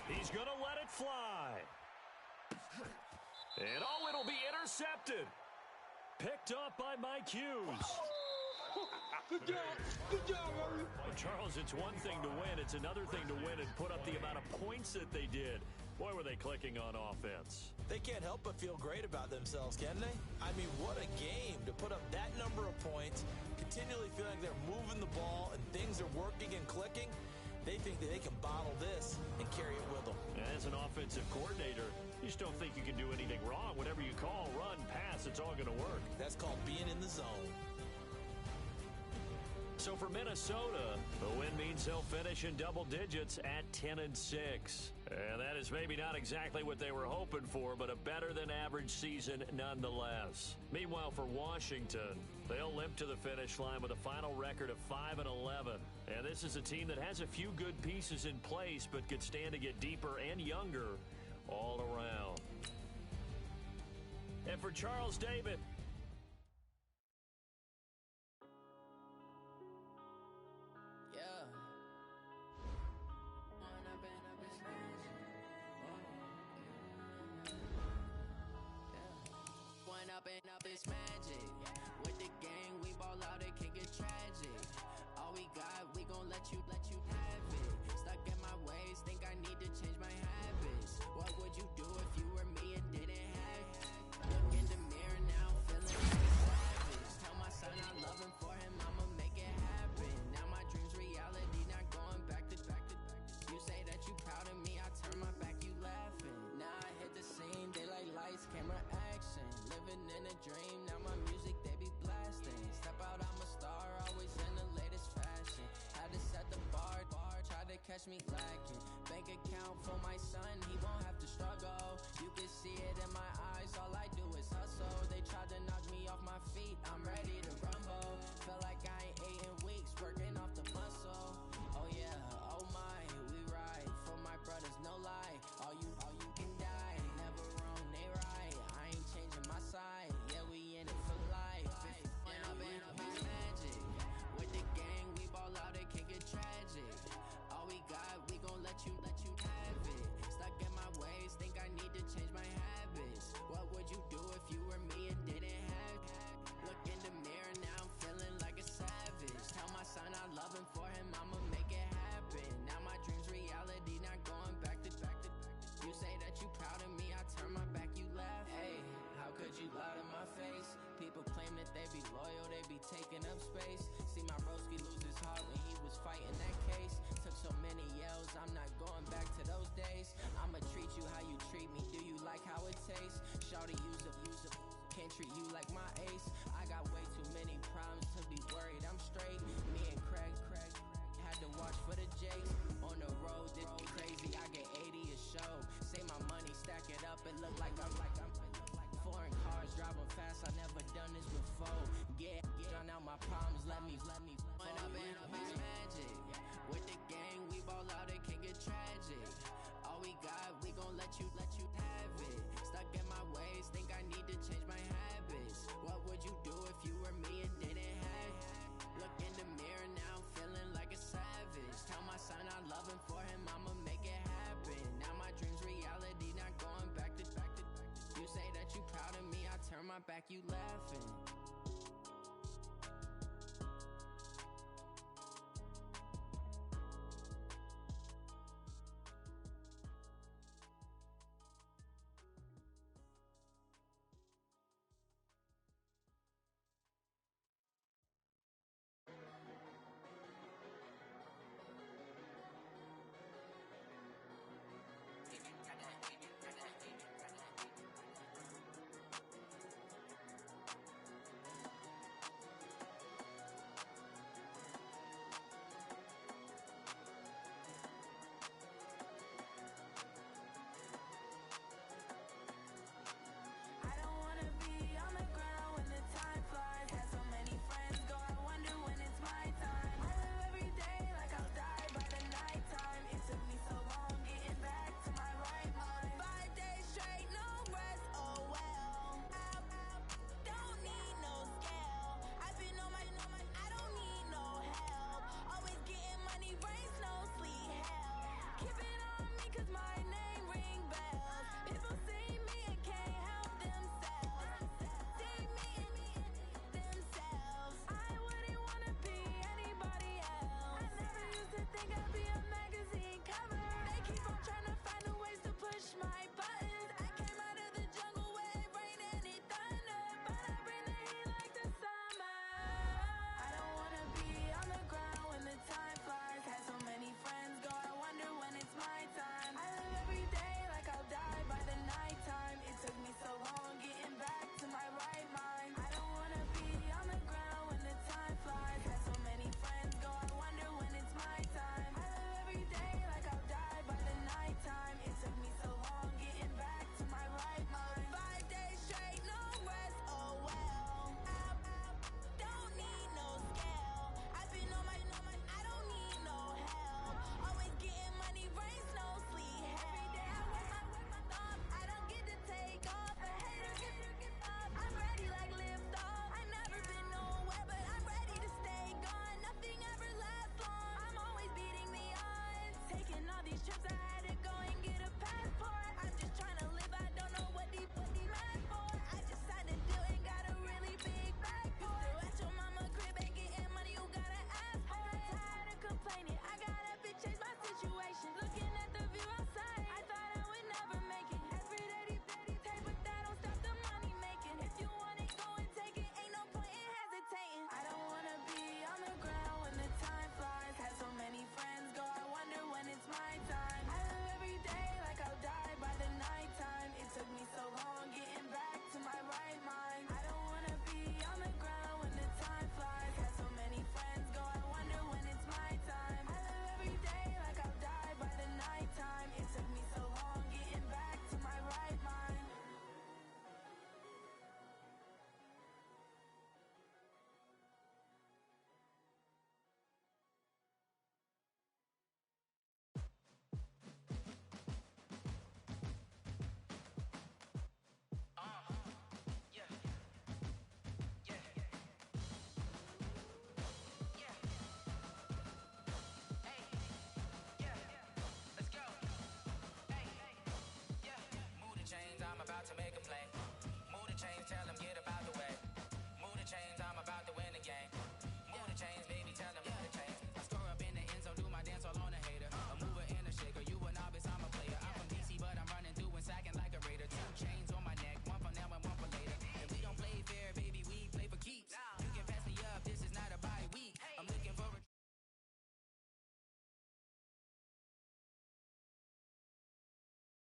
Speaker 1: He's going to let it fly. And it'll be intercepted. Picked up by Mike Hughes.
Speaker 4: Good job, Murray.
Speaker 1: Well, Charles, it's one thing to win. It's another thing to win and put up the amount of points that they did. Boy, were they clicking on offense.
Speaker 5: They can't help but feel great about themselves, can they? I mean, what a game to put up that number of points, continually feeling they're moving the ball and things are working and clicking. They think that they can bottle this and carry it with them.
Speaker 1: As an offensive coordinator, you just don't think you can do anything wrong. Whatever you call, run, pass, it's all going to work.
Speaker 5: That's called being in the zone.
Speaker 1: So for Minnesota, the win means he'll finish in double digits at 10-6. And that is maybe not exactly what they were hoping for, but a better than average season nonetheless. Meanwhile, for Washington, they'll limp to the finish line with a final record of 5-11. And this is a team that has a few good pieces in place, but could stand to get deeper and younger all around. And for Charles David,
Speaker 6: up is magic. With the gang, we ball out, it can get tragic. All we got, we gon' let you have it. Stuck in my ways, think I need to change my habits. What would you do if you were me and didn't have it? Look in the mirror now, feeling like a savage. Tell my son I love him, for him I'ma make it happen. Now my dreams dream, now my music they be blasting. Step out, I'm a star, always in the latest fashion. Had to set the bar, try to catch me lacking. Bank account for my son, he won't have to struggle. You can see it in my eyes, all I do is hustle. They tried to knock me off my feet, I'm ready to rumble. Felt like I ain't ate in weeks, working off the muscle. Oh yeah, oh my, we ride for my brothers, no lie. All you can die, never wrong, they right. I ain't changing my side, yeah, we in it for life. And I've been magic. With the gang, we ball out, it can get tragic. All we got, we gon' let you have it. Stuck in my ways, think I need to change my habits. What would you do if you were me and didn't have it? Look in the mirror, now I'm feeling like a savage. Tell my son I love him, for him I'ma make it happen. Now my dream's reality, not going back to. You say that you proud of me, I turn my back, you laugh. Hey, how could you lie to my face? People claim that they be loyal, they be taking up space. See my broski lose his heart when he was fighting that case. Took so many yells, I'm not going back to those days. I'ma treat you how you treat me, do you like how it tastes? Shawty, use up, can't treat you like my ace. I got way too many problems to be worried, I'm straight. Me and Craig had to watch for the Jakes. On the road, this crazy, I get 80 a show. Say my money, stack it up, it look like I'm foreign cars, driving fast, I never done this before. Yeah, drown out my problems, let me When I've been magic. With the gang, we ball out, it can get tragic. All we got, we gon' let you have it. Stuck in my ways, think I need to change my habits. What would you do if you were me and didn't have it? Look in the mirror, now I'm feeling like a savage. Tell my son I love him, for him I'ma make it happen. Now my dream's reality, not going back to. You say that you proud of me, I turn my back, you laughing.